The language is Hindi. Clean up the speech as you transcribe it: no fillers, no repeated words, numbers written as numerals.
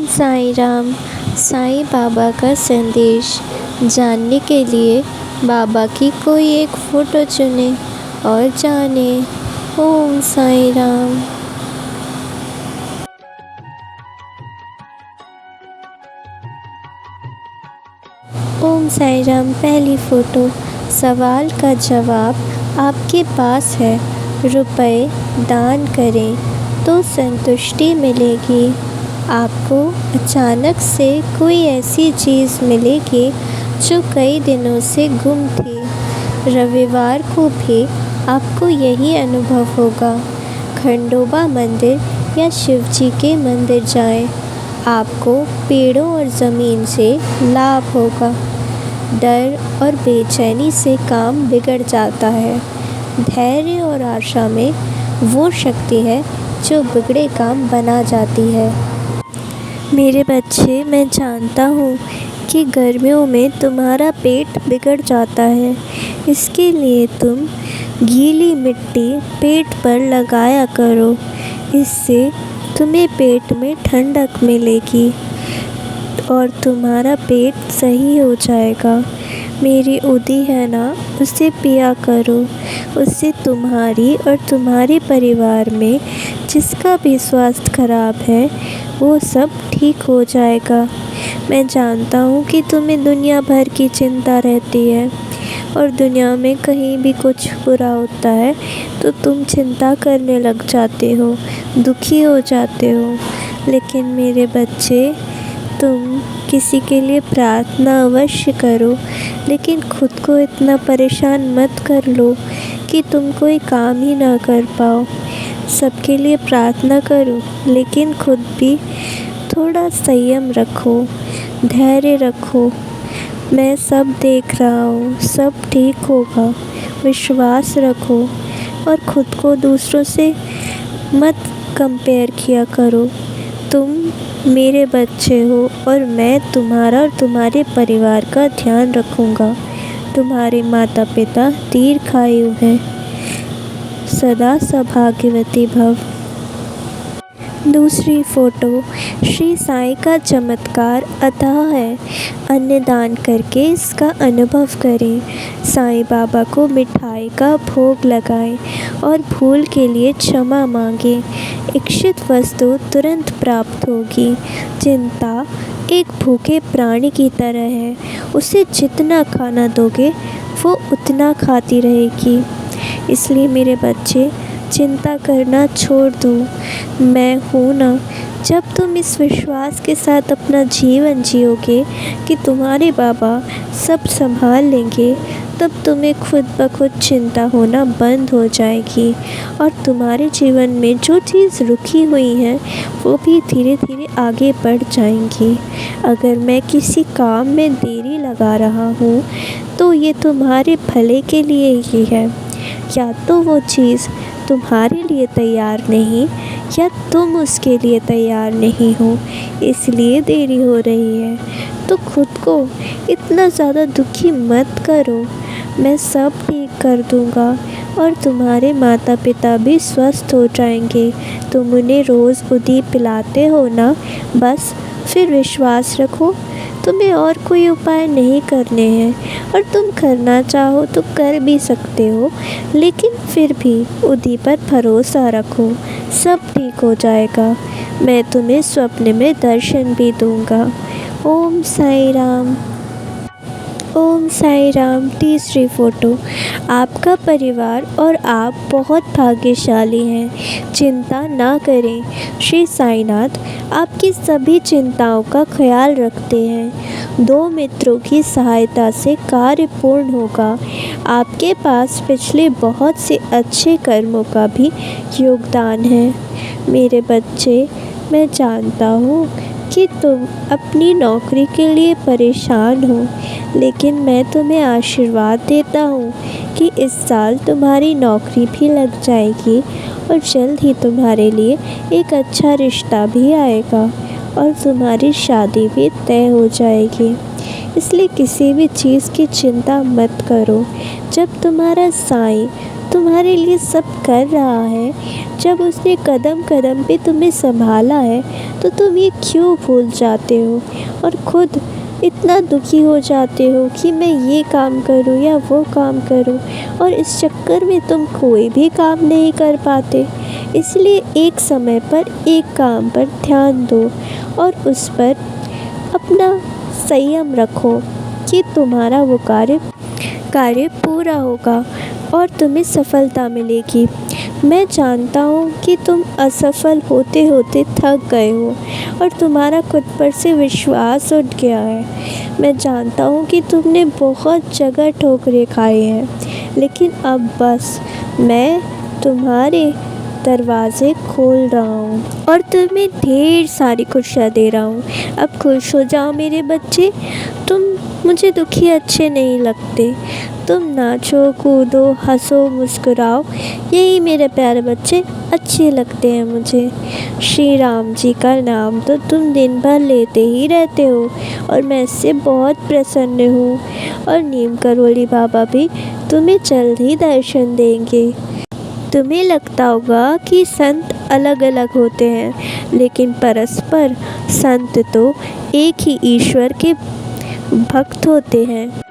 साईं राम। साईं बाबा का संदेश जानने के लिए बाबा की कोई एक फ़ोटो चुनें और जानें। ओम साईं राम। ओम साईं राम। पहली फ़ोटो। सवाल का जवाब आपके पास है। रुपए दान करें तो संतुष्टि मिलेगी। आपको अचानक से कोई ऐसी चीज़ मिलेगी जो कई दिनों से गुम थी। रविवार को भी आपको यही अनुभव होगा। खंडोबा मंदिर या शिवजी के मंदिर जाएं। आपको पेड़ों और ज़मीन से लाभ होगा। डर और बेचैनी से काम बिगड़ जाता है। धैर्य और आशा में वो शक्ति है जो बिगड़े काम बना जाती है। मेरे बच्चे, मैं जानता हूँ कि गर्मियों में तुम्हारा पेट बिगड़ जाता है। इसके लिए तुम गीली मिट्टी पेट पर लगाया करो। इससे तुम्हें पेट में ठंडक मिलेगी और तुम्हारा पेट सही हो जाएगा। मेरी उदी है ना, उसे पिया करो। उससे तुम्हारी और तुम्हारे परिवार में जिसका भी स्वास्थ्य खराब है वो सब ठीक हो जाएगा। मैं जानता हूँ कि तुम्हें दुनिया भर की चिंता रहती है और दुनिया में कहीं भी कुछ बुरा होता है तो तुम चिंता करने लग जाते हो, दुखी हो जाते हो। लेकिन मेरे बच्चे, तुम किसी के लिए प्रार्थना अवश्य करो, लेकिन खुद को इतना परेशान मत कर लो कि तुम कोई काम ही ना कर पाओ। सबके लिए प्रार्थना करो, लेकिन खुद भी थोड़ा संयम रखो, धैर्य रखो। मैं सब देख रहा हूँ, सब ठीक होगा। विश्वास रखो और खुद को दूसरों से मत कंपेयर किया करो। तुम मेरे बच्चे हो और मैं तुम्हारा और तुम्हारे परिवार का ध्यान रखूँगा। तुम्हारे माता पिता दीर्घायु हैं। सदा सौभाग्यवती भव। दूसरी फ़ोटो। श्री साईं का चमत्कार अथाह है। अन्न दान करके इसका अनुभव करें। साईं बाबा को मिठाई का भोग लगाएं और भूल के लिए क्षमा मांगें। इच्छित वस्तु तुरंत प्राप्त होगी। चिंता एक भूखे प्राणी की तरह है। उसे जितना खाना दोगे वो उतना खाती रहेगी। इसलिए मेरे बच्चे, चिंता करना छोड़ दो। मैं हूँ ना। जब तुम इस विश्वास के साथ अपना जीवन जियोगे कि तुम्हारे बाबा सब संभाल लेंगे, तब तुम्हें खुद ब खुद चिंता होना बंद हो जाएगी और तुम्हारे जीवन में जो चीज़ रुकी हुई है वो भी धीरे धीरे आगे बढ़ जाएंगी। अगर मैं किसी काम में देरी लगा रहा हूँ तो ये तुम्हारे भले के लिए ही है। या तो वो चीज़ तुम्हारे लिए तैयार नहीं या तुम उसके लिए तैयार नहीं हो, इसलिए देरी हो रही है। तो खुद को इतना ज़्यादा दुखी मत करो। मैं सब ठीक कर दूँगा और तुम्हारे माता पिता भी स्वस्थ हो जाएंगे। तुम उन्हें रोज़ उदी पिलाते हो ना, बस फिर विश्वास रखो। तुम्हें और कोई उपाय नहीं करने हैं और तुम करना चाहो तो कर भी सकते हो, लेकिन फिर भी उदी पर भरोसा रखो। सब ठीक हो जाएगा। मैं तुम्हें स्वप्न में दर्शन भी दूंगा। ओम साईं राम। ओम साईं राम। तीसरी फ़ोटो। आपका परिवार और आप बहुत भाग्यशाली हैं। चिंता ना करें। श्री साईनाथ आपकी सभी चिंताओं का ख्याल रखते हैं। 2 मित्रों की सहायता से कार्य पूर्ण होगा। आपके पास पिछले बहुत से अच्छे कर्मों का भी योगदान है। मेरे बच्चे, मैं जानता हूँ कि तुम अपनी नौकरी के लिए परेशान हो, लेकिन मैं तुम्हें आशीर्वाद देता हूँ कि इस साल तुम्हारी नौकरी भी लग जाएगी और जल्द ही तुम्हारे लिए एक अच्छा रिश्ता भी आएगा और तुम्हारी शादी भी तय हो जाएगी। इसलिए किसी भी चीज़ की चिंता मत करो। जब तुम्हारा साईं तुम्हारे लिए सब कर रहा है, जब उसने कदम कदम पे तुम्हें संभाला है, तो तुम ये क्यों भूल जाते हो और खुद इतना दुखी हो जाते हो कि मैं ये काम करूं या वो काम करूं, और इस चक्कर में तुम कोई भी काम नहीं कर पाते। इसलिए एक समय पर एक काम पर ध्यान दो और उस पर अपना संयम रखो कि तुम्हारा वो कार्य पूरा होगा और तुम्हें सफलता मिलेगी। मैं जानता हूँ कि तुम असफल होते होते थक गए हो और तुम्हारा खुद पर से विश्वास उठ गया है। मैं जानता हूँ कि तुमने बहुत जगह ठोकरें खाई हैं, लेकिन अब बस मैं तुम्हारे दरवाज़े खोल रहा हूँ और तुम्हें ढेर सारी खुशियाँ दे रहा हूँ। अब खुश हो जाओ मेरे बच्चे। तुम मुझे दुखी अच्छे नहीं लगते। तुम नाचो, कूदो, हंसो, मुस्कुराओ, यही मेरे प्यारे बच्चे अच्छे लगते हैं मुझे। श्री राम जी का नाम तो तुम दिन भर लेते ही रहते हो और मैं इससे बहुत प्रसन्न हूँ। और नीम करोली बाबा भी तुम्हें जल्द ही दर्शन देंगे। तुम्हें लगता होगा कि संत अलग अलग होते हैं, लेकिन परस्पर संत तो एक ही ईश्वर के भक्त होते हैं।